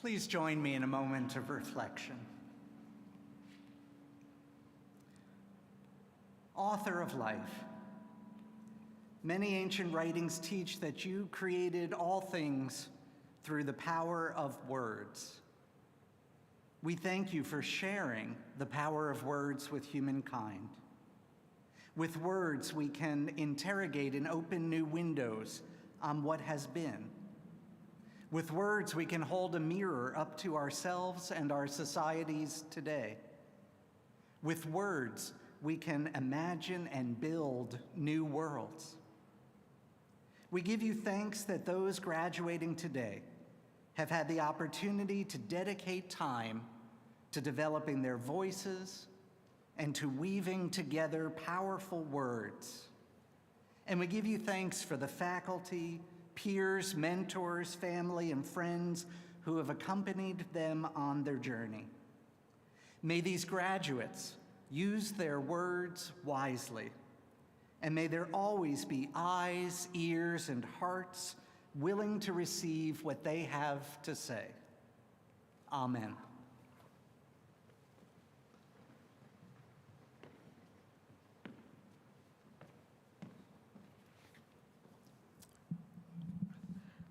Please join me in a moment of reflection. Author of life, many ancient writings teach that you created all things through the power of words. We thank you for sharing the power of words with humankind. With words, we can interrogate and open new windows on what has been. With words, we can hold a mirror up to ourselves and our societies today. With words, we can imagine and build new worlds. We give you thanks that those graduating today have had the opportunity to dedicate time to developing their voices and to weaving together powerful words. And we give you thanks for the faculty, peers, mentors, family, and friends who have accompanied them on their journey. May these graduates use their words wisely, and may there always be eyes, ears, and hearts willing to receive what they have to say. Amen.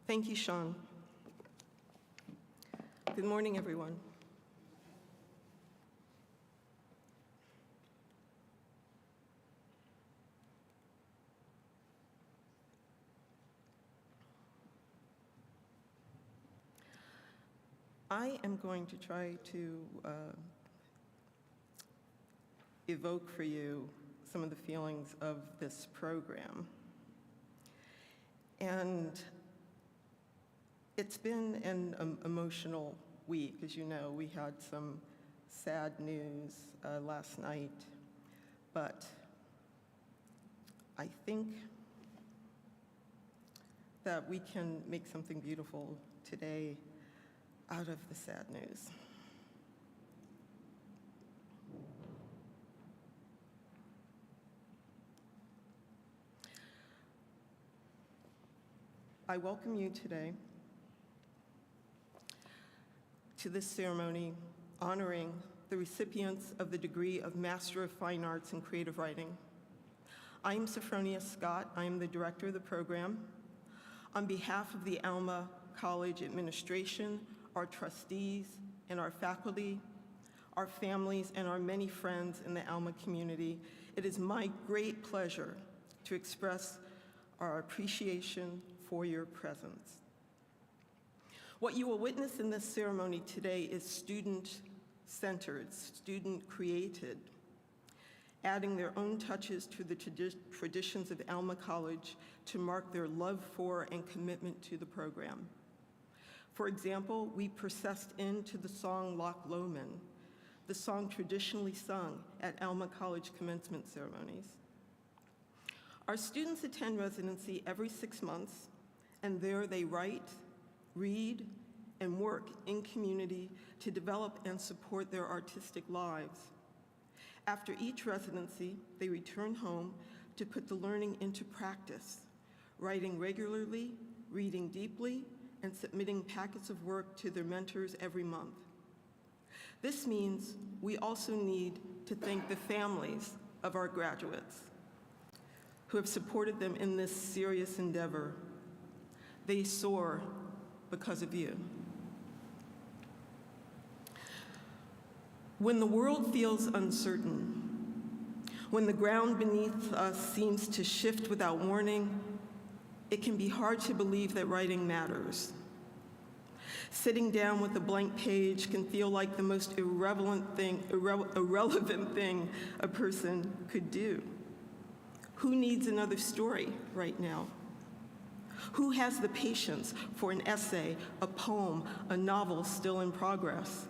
Thank you, Sean. Good morning, everyone. I am going to try to evoke for you some of the feelings of this program. And it's been an emotional week. As you know, we had some sad news last night, but I think that we can make something beautiful today out of the sad news. I welcome you today to this ceremony honoring the recipients of the degree of Master of Fine Arts in Creative Writing. I am Sophronia Scott. I am the director of the program. On behalf of the Alma College administration, our trustees, and our faculty, our families, and our many friends in the Alma community, it is my great pleasure to express our appreciation for your presence. What you will witness in this ceremony today is student-centered, student-created, adding their own touches to the traditions of Alma College to mark their love for and commitment to the program. For example, we processed into the song Loch Lomond, the song traditionally sung at Alma College commencement ceremonies. Our students attend residency every 6 months, and there they write, read, and work in community to develop and support their artistic lives. After each residency, they return home to put the learning into practice, writing regularly, reading deeply, and submitting packets of work to their mentors every month. This means we also need to thank the families of our graduates who have supported them in this serious endeavor. They soar because of you. When the world feels uncertain, when the ground beneath us seems to shift without warning, it can be hard to believe that writing matters. Sitting down with a blank page can feel like the most irrelevant thing a person could do. Who needs another story right now? Who has the patience for an essay, a poem, a novel still in progress?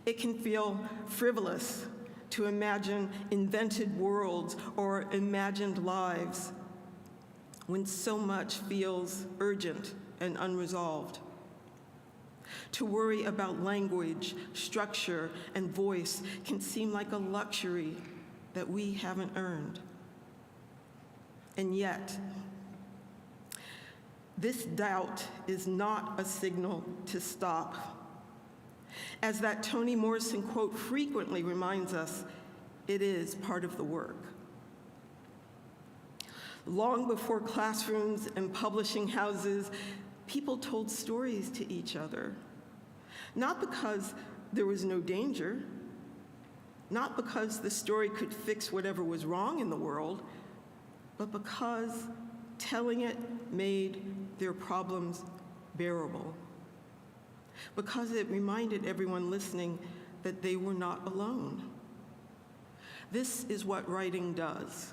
It can feel frivolous to imagine invented worlds or imagined lives when so much feels urgent and unresolved. To worry about language, structure, and voice can seem like a luxury that we haven't earned. And yet, This doubt is not a signal to stop. As that Toni Morrison quote frequently reminds us, it is part of the work. Long before classrooms and publishing houses, people told stories to each other. Not because there was no danger, not because the story could fix whatever was wrong in the world, but because telling it made their problems bearable. Because it reminded everyone listening that they were not alone. This is what writing does.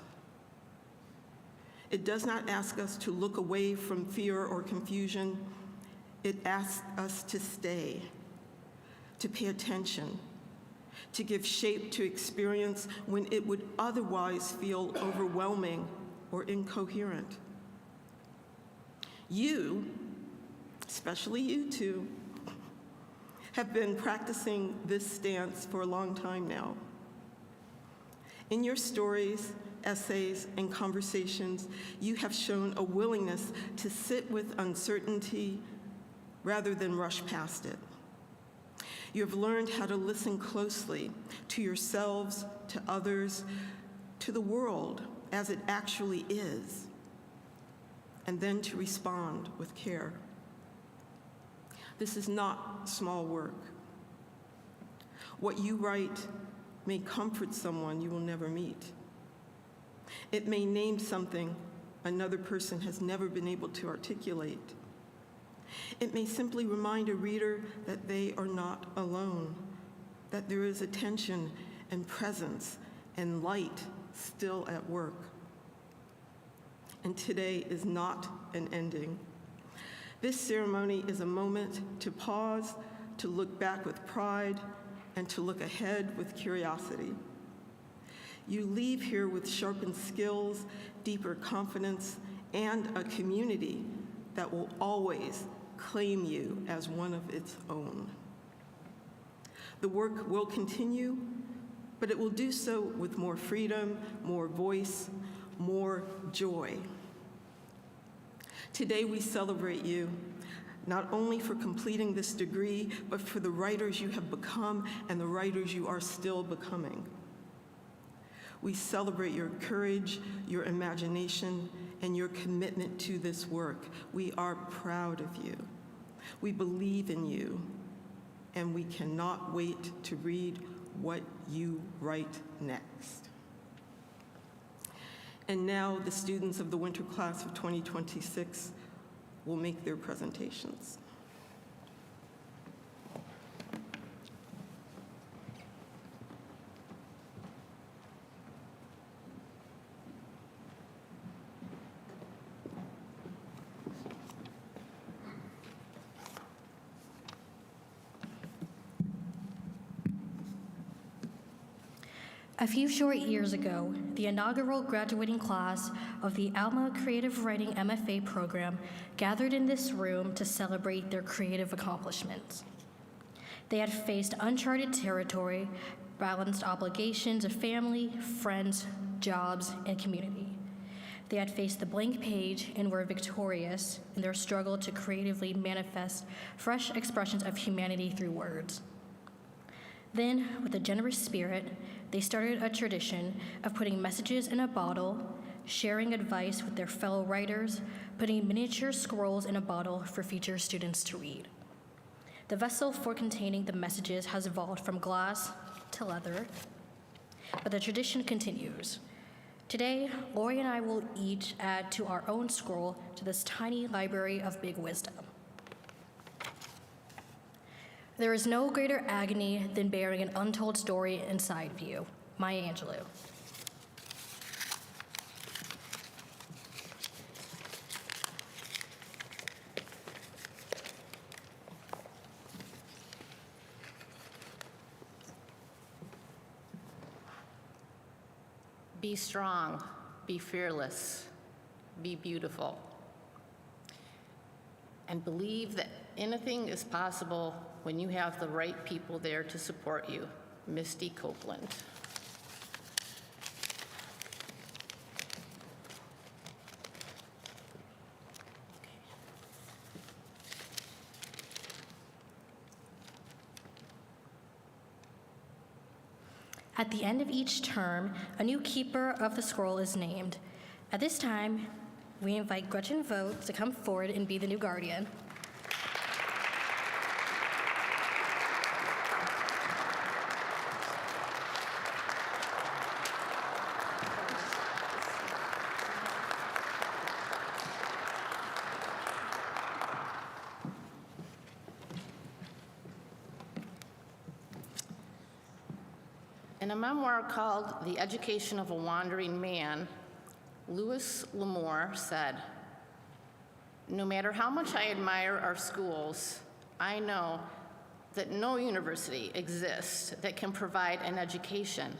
It does not ask us to look away from fear or confusion. It asks us to stay, to pay attention, to give shape to experience when it would otherwise feel overwhelming or incoherent. You, especially you two, have been practicing this stance for a long time now. In your stories, essays, and conversations, you have shown a willingness to sit with uncertainty rather than rush past it. You have learned how to listen closely to yourselves, to others, to the world as it actually is, and then to respond with care. This is not small work. What you write may comfort someone you will never meet. It may name something another person has never been able to articulate. It may simply remind a reader that they are not alone, that there is attention and presence and light still at work. And today is not an ending. This ceremony is a moment to pause, to look back with pride, and to look ahead with curiosity. You leave here with sharpened skills, deeper confidence, and a community that will always claim you as one of its own. The work will continue, but it will do so with more freedom, more voice, more joy. Today we celebrate you, not only for completing this degree, but for the writers you have become and the writers you are still becoming. We celebrate your courage, your imagination, and your commitment to this work. We are proud of you. We believe in you, and we cannot wait to read what you write next. And now the students of the winter class of 2026 will make their presentations. A few short years ago, the inaugural graduating class of the Alma Creative Writing MFA program gathered in this room to celebrate their creative accomplishments. They had faced uncharted territory, balanced obligations of family, friends, jobs, and community. They had faced the blank page and were victorious in their struggle to creatively manifest fresh expressions of humanity through words. Then, with a generous spirit, they started a tradition of putting messages in a bottle, sharing advice with their fellow writers, putting miniature scrolls in a bottle for future students to read. The vessel for containing the messages has evolved from glass to leather, but the tradition continues. Today, Lori and I will each add to our own scroll to this tiny library of big wisdom. There is no greater agony than bearing an untold story inside of you. Maya Angelou. Be strong, be fearless, be beautiful, and believe that anything is possible when you have the right people there to support you. Misty Copeland. At the end of each term, a new keeper of the scroll is named. At this time, we invite Gretchen Vogt to come forward and be the new guardian. In a memoir called The Education of a Wandering Man, Louis L'Amour said, "No matter how much I admire our schools, I know that no university exists that can provide an education.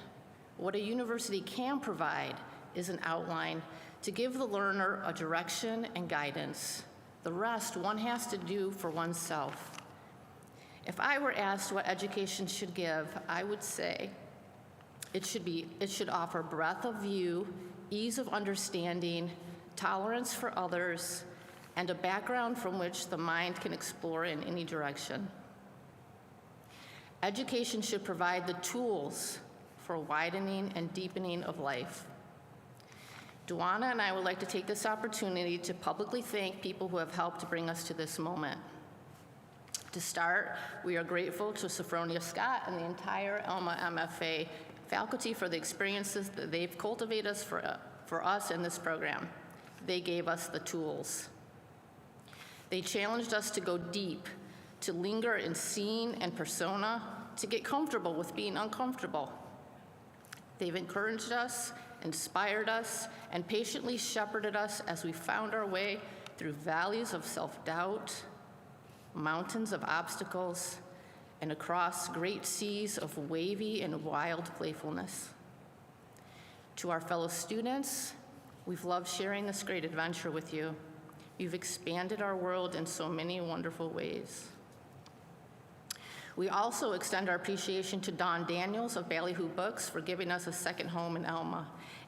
What a university can provide is an outline to give the learner a direction and guidance. The rest one has to do for oneself. If I were asked what education should give, I would say it should offer breadth of view, ease of understanding, tolerance for others, and a background from which the mind can explore in any direction. Education should provide the tools for widening and deepening of life." Duana and I would like to take this opportunity to publicly thank people who have helped to bring us to this moment. To start, we are grateful to Sophronia Scott and the entire Alma MFA faculty for the experiences that they've cultivated for us in this program. They gave us the tools. They challenged us to go deep, to linger in scene and persona, to get comfortable with being uncomfortable. They've encouraged us, inspired us, and patiently shepherded us as we found our way through valleys of self-doubt, mountains of obstacles, and across great seas of wavy and wild playfulness. To our fellow students, we've loved sharing this great adventure with you. You've expanded our world in so many wonderful ways. We also extend our appreciation to Dawn Daniels of Ballyhoo Books for giving us a second home in Alma,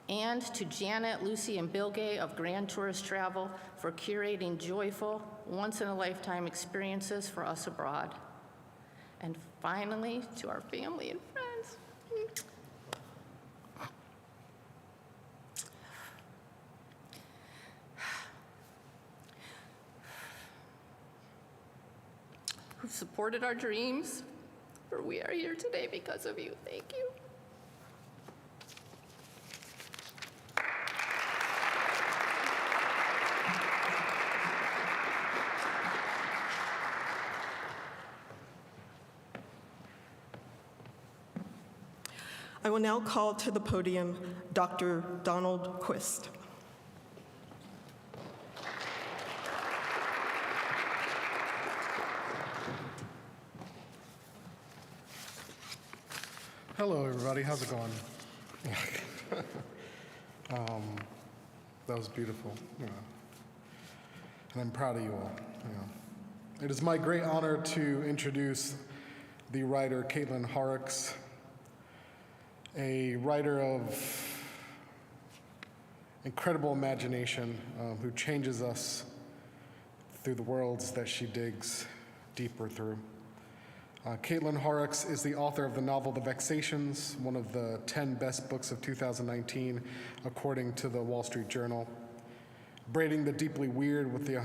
and to Janet, Lucy, and Bill Gay of Grand Tourist Travel for curating joyful, once-in-a-lifetime experiences for us abroad. And finally, to our family and friends. Who supported our dreams, for we are here today because of you. Thank you. I will now call to the podium Dr. Donald Quist. Hello, everybody. How's it going? That was beautiful. And I'm proud of you all. It is my great honor to introduce the writer Caitlin Horrocks, a writer of incredible imagination who changes us through the worlds that she digs deeper through. Caitlin Horrocks is the author of the novel The Vexations, one of the 10 best books of 2019, according to the Wall Street Journal. Braiding the deeply weird with the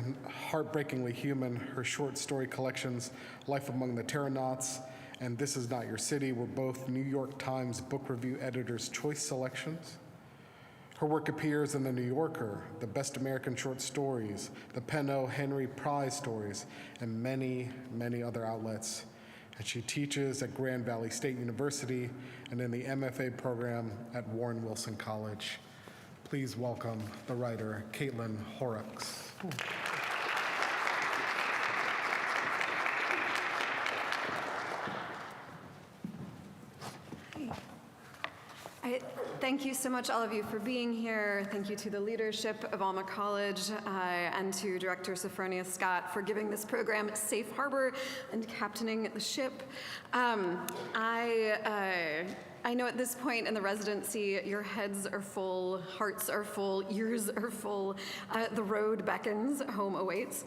heartbreakingly human, her short story collections, Life Among the Terranauts and This Is Not Your City, were both New York Times Book Review Editor's Choice selections. Her work appears in The New Yorker, the Best American Short Stories, the Penno Henry Prize Stories, and many, many other outlets. And she teaches at Grand Valley State University and in the MFA program at Warren Wilson College. Please welcome the writer, Caitlin Horrocks. Thank you so much, all of you, for being here. Thank you to the leadership of Alma College and to Director Sophronia Scott for giving this program safe harbor and captaining the ship. I know at this point in the residency, your heads are full, hearts are full, ears are full. The road beckons, home awaits.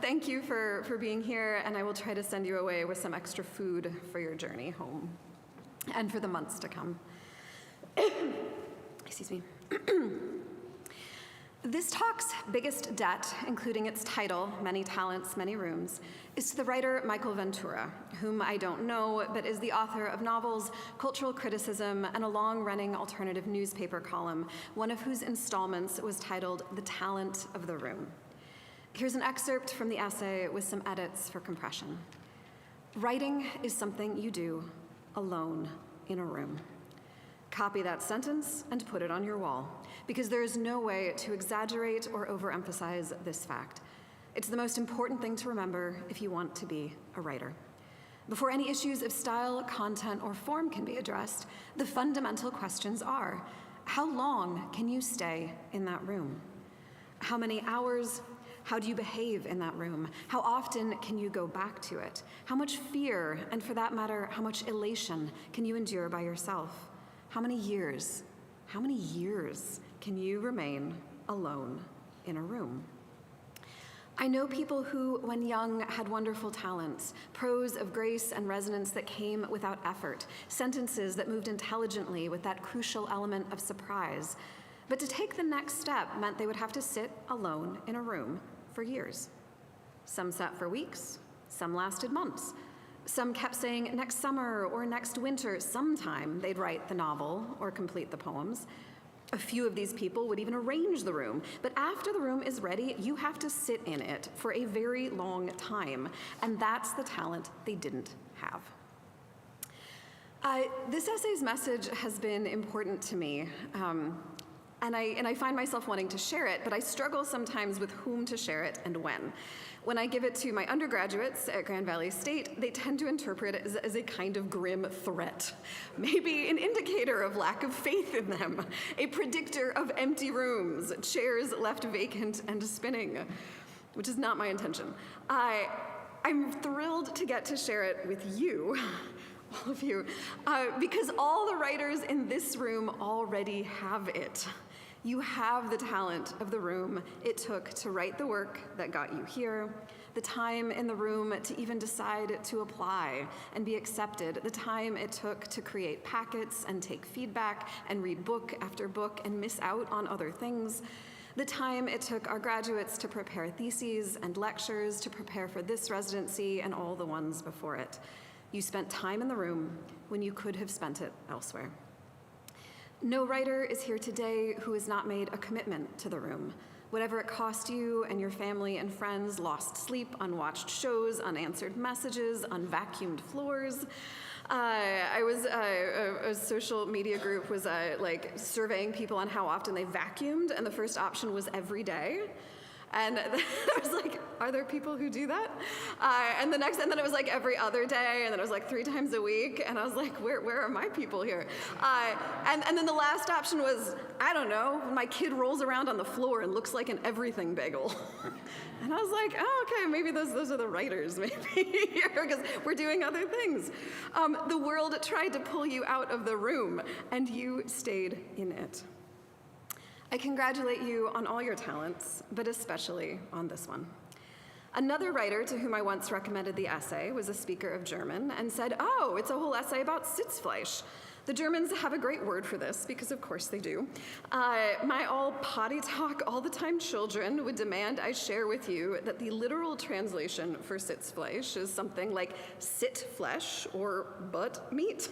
Thank you for being here, and I will try to send you away with some extra food for your journey home. and for the months to come. Excuse me. This talk's biggest debt, including its title, Many Talents, Many Rooms, is to the writer Michael Ventura, whom I don't know, but is the author of novels, cultural criticism, and a long-running alternative newspaper column, one of whose installments was titled The Talent of the Room. Here's an excerpt from the essay with some edits for compression. Writing is something you do alone in a room. Copy that sentence and put it on your wall, because there is no way to exaggerate or overemphasize this fact. It's the most important thing to remember if you want to be a writer. Before any issues of style, content, or form can be addressed, the fundamental questions are, how long can you stay in that room? How many hours? How do you behave in that room? How often can you go back to it? How much fear, and for that matter, how much elation can you endure by yourself? How many years can you remain alone in a room? I know people who, when young, had wonderful talents, prose of grace and resonance that came without effort, sentences that moved intelligently with that crucial element of surprise. But to take the next step meant they would have to sit alone in a room for years. Some sat for weeks, some lasted months. Some kept saying next summer or next winter, sometime they'd write the novel or complete the poems. A few of these people would even arrange the room, but after the room is ready, you have to sit in it for a very long time, and that's the talent they didn't have. This essay's message has been important to me, and I find myself wanting to share it, but I struggle sometimes with whom to share it and when. When I give it to my undergraduates at Grand Valley State, they tend to interpret it as a kind of grim threat, maybe an indicator of lack of faith in them, a predictor of empty rooms, chairs left vacant and spinning, which is not my intention. I'm thrilled to get to share it with you, all of you, because all the writers in this room already have it. You have the talent of the room it took to write the work that got you here, the time in the room to even decide to apply and be accepted, the time it took to create packets and take feedback and read book after book and miss out on other things, the time it took our graduates to prepare theses and lectures, to prepare for this residency and all the ones before it. You spent time in the room when you could have spent it elsewhere. No writer is here today who has not made a commitment to the room. Whatever it cost you and your family and friends, lost sleep, unwatched shows, unanswered messages, unvacuumed floors. A social media group was like surveying people on how often they vacuumed, and the first option was every day. And I was like, are there people who do that? And then it was like every other day, and then it was like 3 times a week, and I was like, where are my people here? And then the last option was, I don't know, my kid rolls around on the floor and looks like an everything bagel. And I was like, oh, okay, maybe those are the writers, maybe, because we're doing other things. The world tried to pull you out of the room, and you stayed in it. I congratulate you on all your talents, but especially on this one. Another writer to whom I once recommended the essay was a speaker of German and said, oh, it's a whole essay about Sitzfleisch. The Germans have a great word for this, because of course they do. My all potty talk all the time children would demand I share with you that the literal translation for Sitzfleisch is something like sit flesh or butt meat.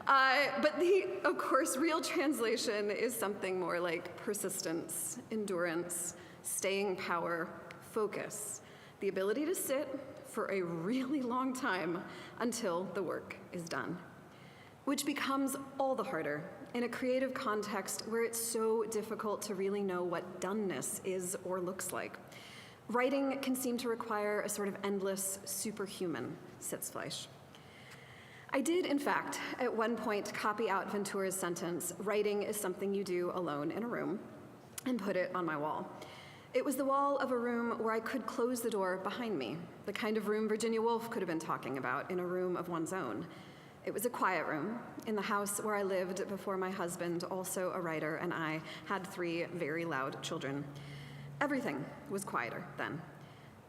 But the, of course, real translation is something more like persistence, endurance, staying power, focus, the ability to sit for a really long time until the work is done, which becomes all the harder in a creative context where it's so difficult to really know what doneness is or looks like. Writing can seem to require a sort of endless, superhuman Sitzfleisch. I did, in fact, at one point copy out Ventura's sentence, writing is something you do alone in a room, and put it on my wall. It was the wall of a room where I could close the door behind me, the kind of room Virginia Woolf could have been talking about in a room of one's own. It was a quiet room in the house where I lived before my husband, also a writer, and I had 3 very loud children. Everything was quieter then.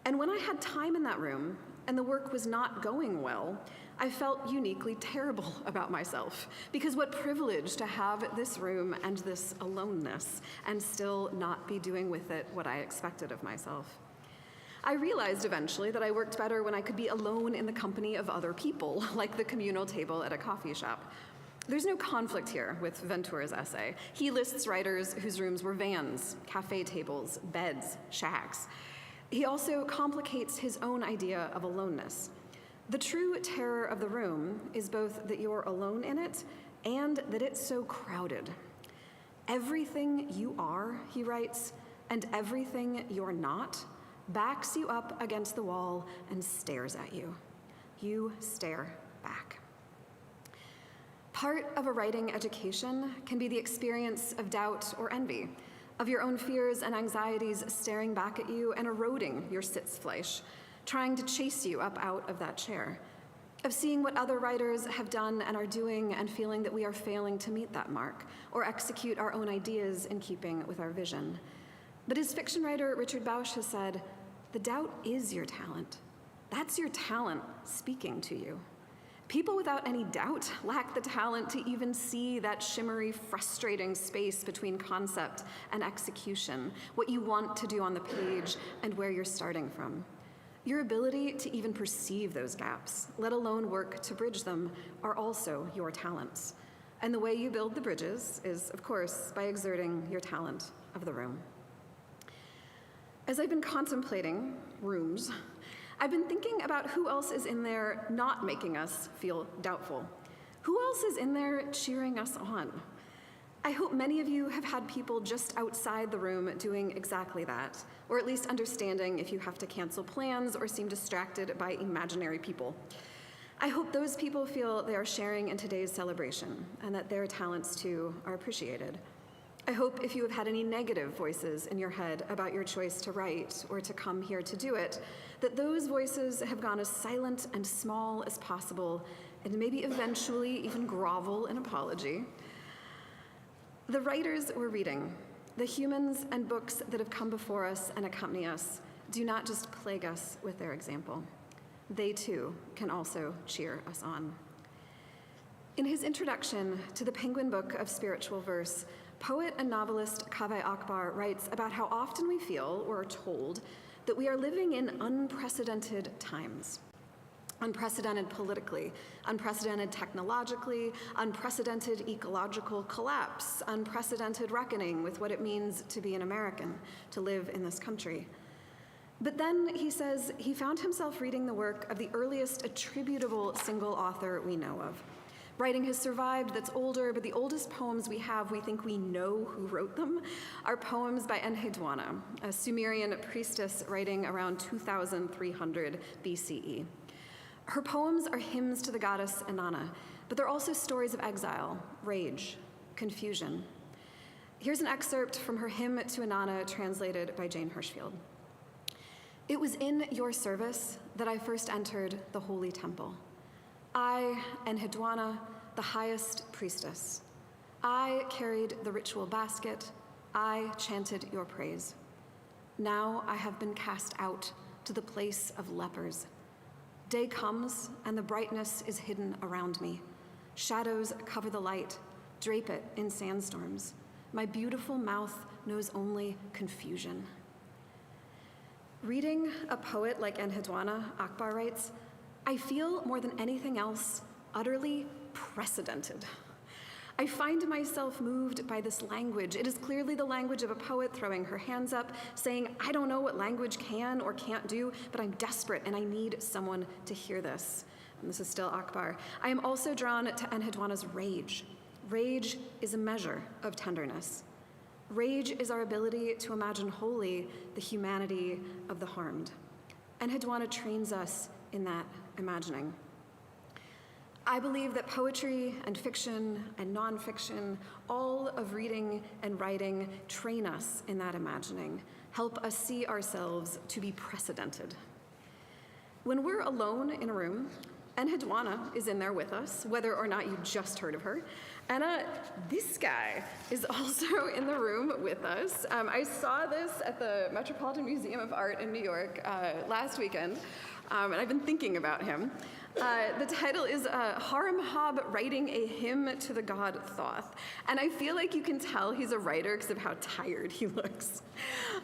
And when I had time in that room and the work was not going well, I felt uniquely terrible about myself, because what privilege to have this room and this aloneness and still not be doing with it what I expected of myself. I realized eventually that I worked better when I could be alone in the company of other people, like the communal table at a coffee shop. There's no conflict here with Ventura's essay. He lists writers whose rooms were vans, cafe tables, beds, shacks. He also complicates his own idea of aloneness. The true terror of the room is both that you're alone in it and that it's so crowded. Everything you are, he writes, and everything you're not backs you up against the wall and stares at you. You stare back. Part of a writing education can be the experience of doubt or envy, of your own fears and anxieties staring back at you and eroding your Sitzfleisch, trying to chase you up out of that chair, of seeing what other writers have done and are doing and feeling that we are failing to meet that mark or execute our own ideas in keeping with our vision. But as fiction writer Richard Bausch has said, the doubt is your talent. That's your talent speaking to you. People without any doubt lack the talent to even see that shimmery, frustrating space between concept and execution, what you want to do on the page and where you're starting from. Your ability to even perceive those gaps, let alone work to bridge them, are also your talents. And the way you build the bridges is, of course, by exerting your talent of the room. As I've been contemplating rooms, I've been thinking about who else is in there not making us feel doubtful. Who else is in there cheering us on? I hope many of you have had people just outside the room doing exactly that, or at least understanding if you have to cancel plans or seem distracted by imaginary people. I hope those people feel they are sharing in today's celebration and that their talents too are appreciated. I hope if you have had any negative voices in your head about your choice to write or to come here to do it, that those voices have gone as silent and small as possible and maybe eventually even grovel in apology. The writers we're reading, the humans and books that have come before us and accompany us, do not just plague us with their example. They too can also cheer us on. In his introduction to the Penguin Book of Spiritual Verse, poet and novelist Kaveh Akbar writes about how often we feel, or are told, that we are living in unprecedented times. Unprecedented politically, unprecedented technologically, unprecedented ecological collapse, unprecedented reckoning with what it means to be an American, to live in this country. But then, he says, he found himself reading the work of the earliest attributable single author we know of. Writing has survived that's older, but the oldest poems we have, we think we know who wrote them, are poems by Enheduanna, a Sumerian priestess writing around 2300 BCE. Her poems are hymns to the goddess Inanna, but they're also stories of exile, rage, confusion. Here's an excerpt from her hymn to Inanna, translated by Jane Hirschfield. It was in your service that I first entered the holy temple. I, Enheduanna, the highest priestess. I carried the ritual basket. I chanted your praise. Now I have been cast out to the place of lepers. Day comes, and the brightness is hidden around me. Shadows cover the light, drape it in sandstorms. My beautiful mouth knows only confusion. Reading a poet like Enheduanna, Akbar writes, I feel more than anything else utterly precedented. I find myself moved by this language. It is clearly the language of a poet throwing her hands up, saying, I don't know what language can or can't do, but I'm desperate and I need someone to hear this. And this is still Akbar. I am also drawn to Enheduanna's rage. Rage is a measure of tenderness. Rage is our ability to imagine wholly the humanity of the harmed. Enheduanna trains us in that imagining. I believe that poetry and fiction and nonfiction, all of reading and writing, train us in that imagining, help us see ourselves to be precedented. When we're alone in a room, Enheduanna is in there with us, whether or not you just heard of her. And this guy is also in the room with us. I saw this at the Metropolitan Museum of Art in New York last weekend, and I've been thinking about him. The title is Haramhab Writing a Hymn to the God Thoth. And I feel like you can tell he's a writer because of how tired he looks.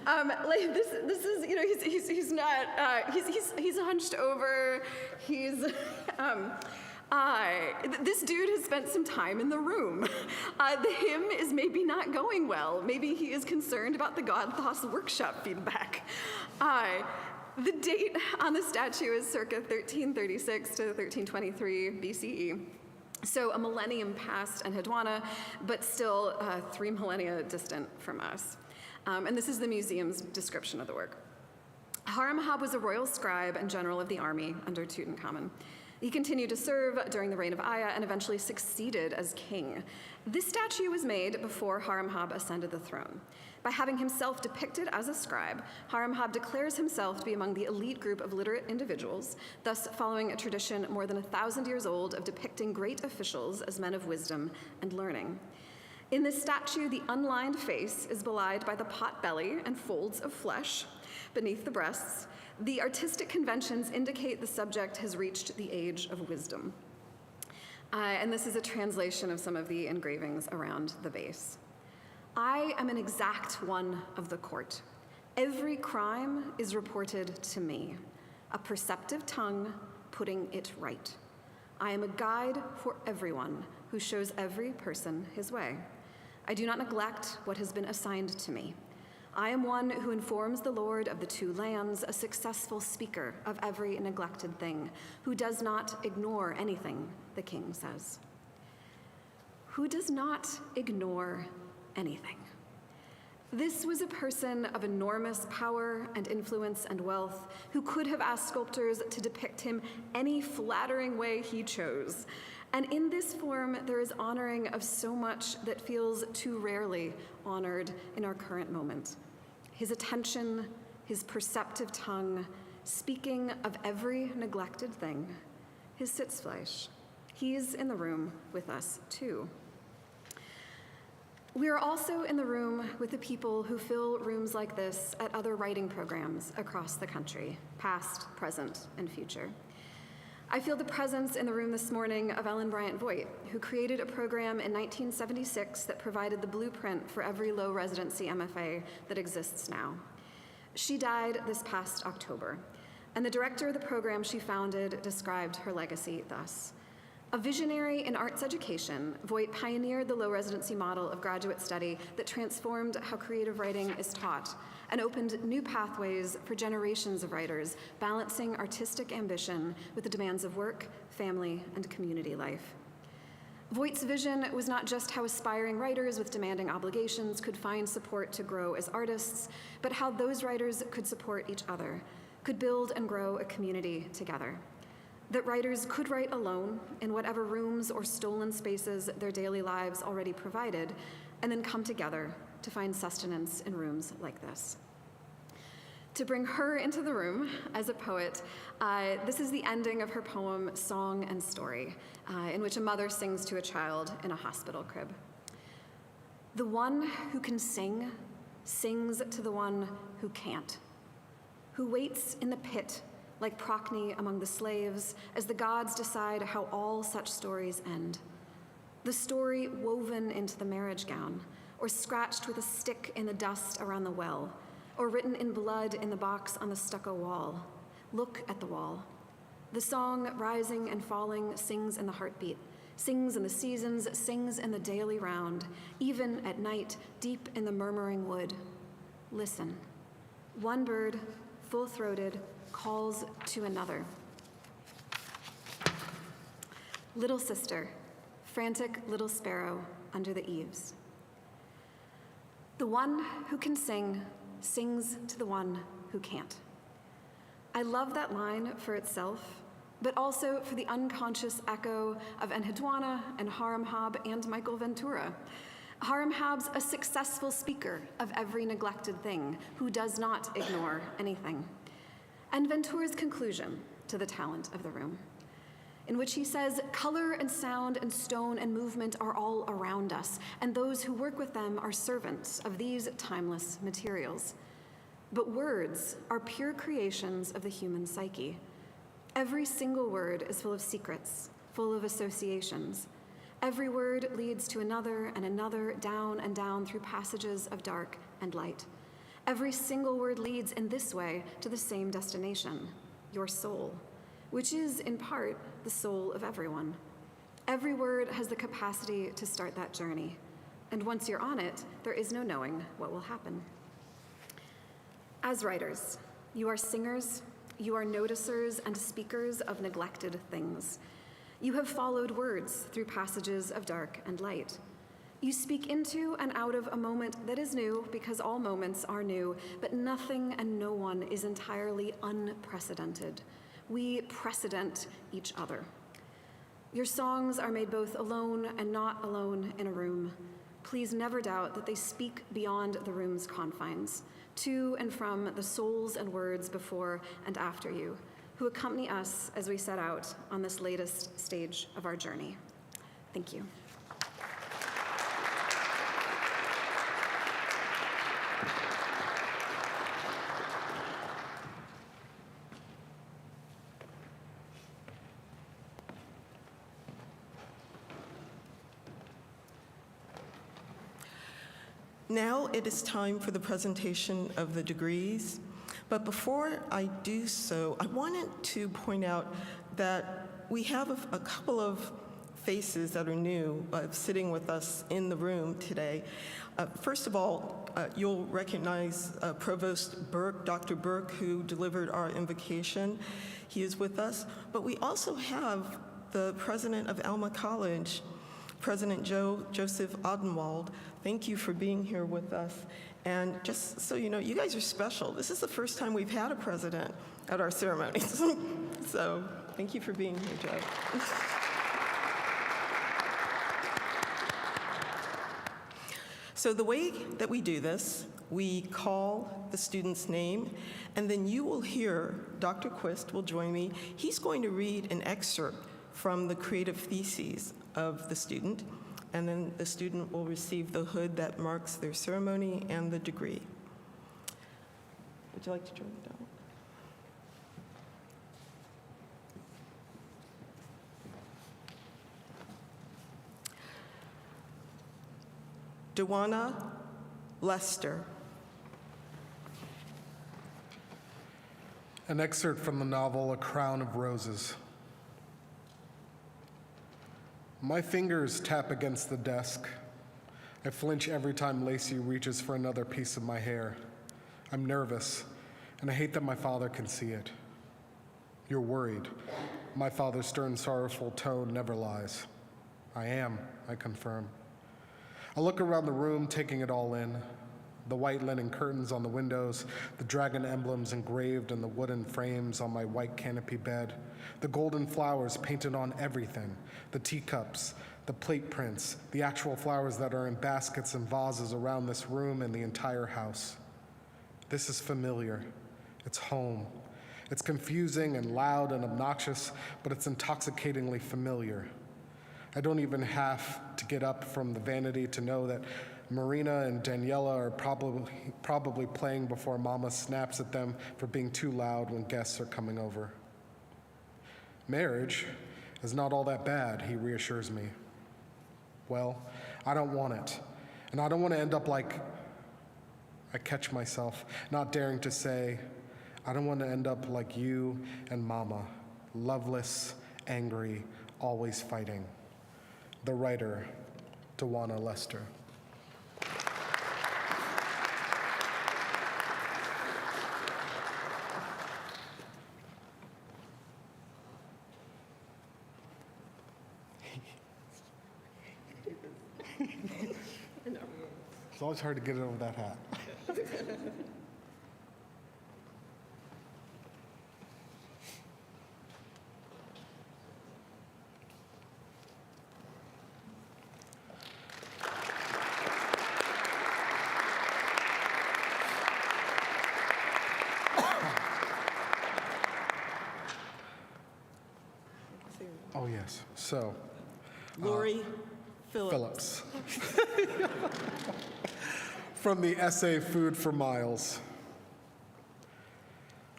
Like this is, you know, he's not, he's hunched over, he's, this dude has spent some time in the room. The hymn is maybe not going well. Maybe he is concerned about the God Thoth's workshop feedback. The date on the statue is circa 1336 to 1323 BCE. So a millennium past Enheduanna, but still 3 millennia distant from us. And this is the museum's description of the work. Haramhab was a royal scribe and general of the army under Tutankhamun. He continued to serve during the reign of Aya and eventually succeeded as king. This statue was made before Haramhab ascended the throne. By having himself depicted as a scribe, Haramhab declares himself to be among the elite group of literate individuals, thus following a tradition more than 1,000 years old of depicting great officials as men of wisdom and learning. In this statue, the unlined face is belied by the pot belly and folds of flesh beneath the breasts. The artistic conventions indicate the subject has reached the age of wisdom. And this is a translation of some of the engravings around the base. I am an exact one of the court. Every crime is reported to me, a perceptive tongue putting it right. I am a guide for everyone who shows every person his way. I do not neglect what has been assigned to me. I am one who informs the Lord of the 2 lands, a successful speaker of every neglected thing, who does not ignore anything, the king says. Who does not ignore anything. This was a person of enormous power and influence and wealth who could have asked sculptors to depict him any flattering way he chose. And in this form, there is honoring of so much that feels too rarely honored in our current moment. His attention, his perceptive tongue, speaking of every neglected thing, his Sitzfleisch. He's in the room with us too. We are also in the room with the people who fill rooms like this at other writing programs across the country, past, present, and future. I feel the presence in the room this morning of Ellen Bryant Voigt, who created a program in 1976 that provided the blueprint for every low residency MFA that exists now. She died this past October, and the director of the program she founded described her legacy thus. A visionary in arts education, Voigt pioneered the low residency model of graduate study that transformed how creative writing is taught and opened new pathways for generations of writers, balancing artistic ambition with the demands of work, family, and community life. Voigt's vision was not just how aspiring writers with demanding obligations could find support to grow as artists, but how those writers could support each other, could build and grow a community together. That writers could write alone in whatever rooms or stolen spaces their daily lives already provided, and then come together to find sustenance in rooms like this. To bring her into the room as a poet, this is the ending of her poem, Song and Story, in which a mother sings to a child in a hospital crib. The one who can sing sings to the one who can't, who waits in the pit like Procne among the slaves, as the gods decide how all such stories end. The story woven into the marriage gown, or scratched with a stick in the dust around the well, or written in blood in the box on the stucco wall. Look at the wall. The song, rising and falling, sings in the heartbeat, sings in the seasons, sings in the daily round, even at night, deep in the murmuring wood. Listen. One bird, full-throated, calls to another. Little sister, frantic little sparrow under the eaves. The one who can sing sings to the one who can't. I love that line for itself, but also for the unconscious echo of Enheduanna and Haramhab and Michael Ventura. Haramhab's a successful speaker of every neglected thing who does not ignore anything. And Ventura's conclusion to the talent of the room, in which he says, color and sound and stone and movement are all around us, and those who work with them are servants of these timeless materials. But words are pure creations of the human psyche. Every single word is full of secrets, full of associations. Every word leads to another and another, down and down through passages of dark and light. Every single word leads in this way to the same destination, your soul, which is, in part, the soul of everyone. Every word has the capacity to start that journey, and once you're on it, there is no knowing what will happen. As writers, you are singers, you are noticers and speakers of neglected things. You have followed words through passages of dark and light. You speak into and out of a moment that is new because all moments are new, but nothing and no one is entirely unprecedented. We precedent each other. Your songs are made both alone and not alone in a room. Please never doubt that they speak beyond the room's confines, to and from the souls and words before and after you, who accompany us as we set out on this latest stage of our journey. Thank you. Now it is time for the presentation of the degrees. But before I do so, I wanted to point out that we have a couple of faces that are new sitting with us in the room today. First of all, you'll recognize Provost Burke, Dr. Burke, who delivered our invocation. He is with us. But we also have the president of Alma College, President Joseph Odenwald. Thank you for being here with us. And just so you know, you guys are special. This is the first time we've had a president at our ceremonies. So thank you for being here, Joe. So the way that we do this, we call the student's name, and then you will hear, Dr. Quist will join me. He's going to read an excerpt from the creative theses of the student, and then the student will receive the hood that marks their ceremony and the degree. Would you like to join me down? Dewana Lester. An excerpt from the novel A Crown of Roses. My fingers tap against the desk. I flinch every time Lacey reaches for another piece of my hair. I'm nervous, and I hate that my father can see it. You're worried. My father's stern, sorrowful tone never lies. I am, I confirm. I look around the room, taking it all in. The white linen curtains on the windows, the dragon emblems engraved in the wooden frames on my white canopy bed, the golden flowers painted on everything, the teacups, the plate prints, the actual flowers that are in baskets and vases around this room and the entire house. This is familiar. It's home. It's confusing and loud and obnoxious, but it's intoxicatingly familiar. I don't even have to get up from the vanity to know that Marina and Daniela are probably playing before Mama snaps at them for being too loud when guests are coming over. Marriage is not all that bad, he reassures me. Well, I don't want it. And I don't want to end up like, I catch myself not daring to say, I don't want to end up like you and Mama, loveless, angry, always fighting. The writer, Dewana Lester. It's always hard to get it over that hat. Oh, yes. So, Lori Phillips. From the essay Food for Miles.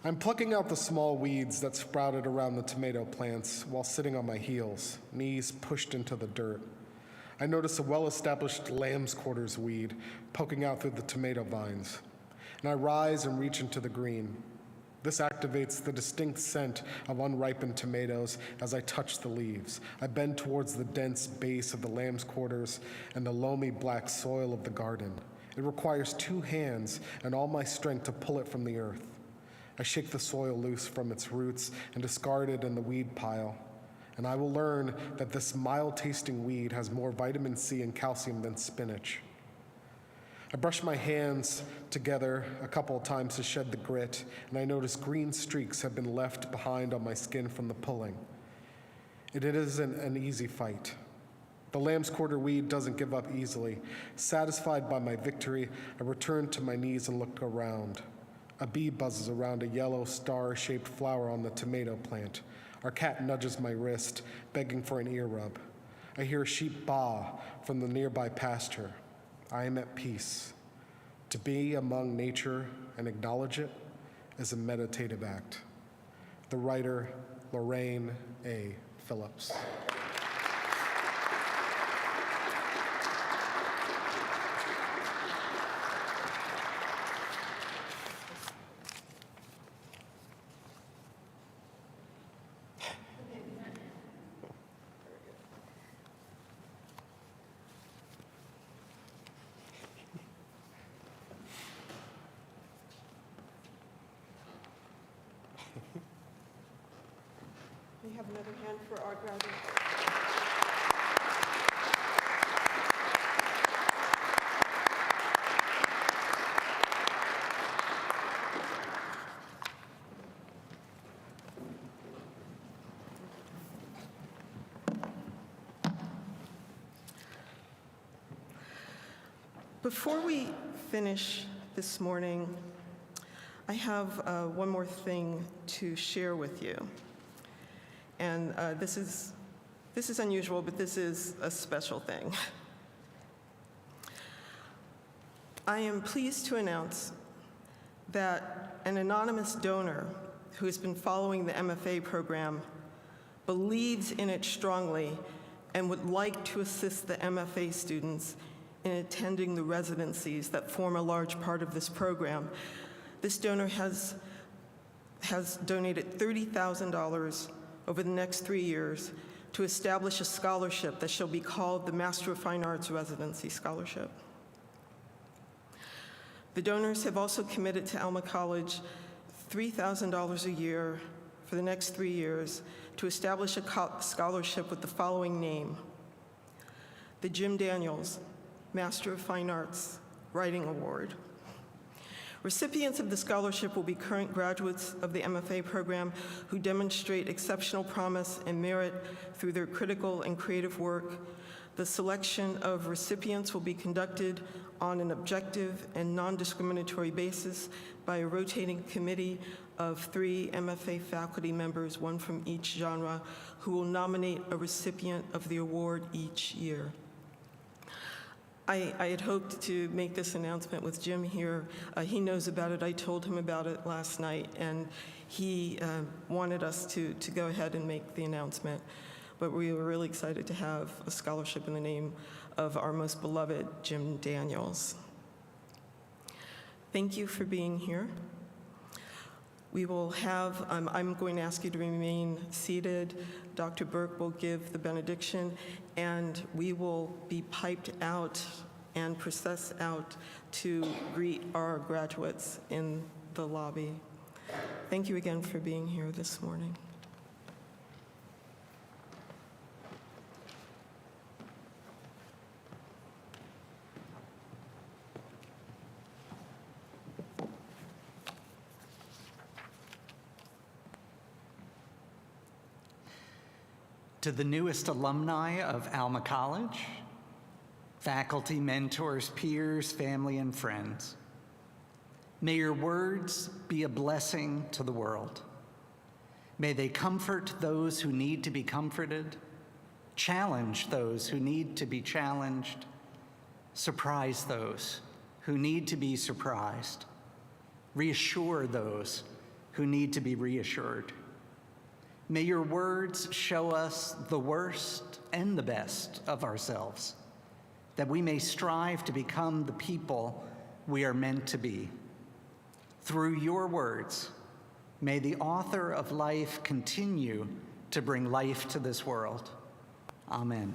I'm plucking out the small weeds that sprouted around the tomato plants while sitting on my heels, knees pushed into the dirt. I notice a well-established lamb's quarters weed poking out through the tomato vines, and I rise and reach into the green. This activates the distinct scent of unripened tomatoes as I touch the leaves. I bend towards the dense base of the lamb's quarters and the loamy black soil of the garden. It requires 2 hands and all my strength to pull it from the earth. I shake the soil loose from its roots and discard it in the weed pile. And I will learn that this mild-tasting weed has more vitamin C and calcium than spinach. I brush my hands together a couple of times to shed the grit, and I notice green streaks have been left behind on my skin from the pulling. It isn't an easy fight. The lamb's quarter weed doesn't give up easily. Satisfied by my victory, I return to my knees and look around. A bee buzzes around a yellow star-shaped flower on the tomato plant. Our cat nudges my wrist, begging for an ear rub. I hear a sheep baa from the nearby pasture. I am at peace. To be among nature and acknowledge it is a meditative act. The writer, Lorraine A. Phillips. We have another hand for our graduates. Before we finish this morning, I have one more thing to share with you. And this is unusual, but this is a special thing. I am pleased to announce that an anonymous donor who has been following the MFA program believes in it strongly and would like to assist the MFA students in attending the residencies that form a large part of this program. This donor has donated $30,000 over the next 3 years to establish a scholarship that shall be called the Master of Fine Arts Residency Scholarship. The donors have also committed to Alma College $3,000 a year for the next 3 years to establish a scholarship with the following name: the Jim Daniels Master of Fine Arts Writing Award. Recipients of the scholarship will be current graduates of the MFA program who demonstrate exceptional promise and merit through their critical and creative work. The selection of recipients will be conducted on an objective and non-discriminatory basis by a rotating committee of 3 MFA faculty members, 1 from each genre, who will nominate a recipient of the award each year. I had hoped to make this announcement with Jim here. He knows about it. I told him about it last night, and he wanted us to go ahead and make the announcement. But we were really excited to have a scholarship in the name of our most beloved Jim Daniels. Thank you for being here. We will have, I'm going to ask you to remain seated. Dr. Burke will give the benediction, and we will be piped out and processed out to greet our graduates in the lobby. Thank you again for being here this morning. To the newest alumni of Alma College, faculty, mentors, peers, family, and friends, may your words be a blessing to the world. May they comfort those who need to be comforted, challenge those who need to be challenged, surprise those who need to be surprised, reassure those who need to be reassured. May your words show us the worst and the best of ourselves, that we may strive to become the people we are meant to be. Through your words, may the author of life continue to bring life to this world. Amen.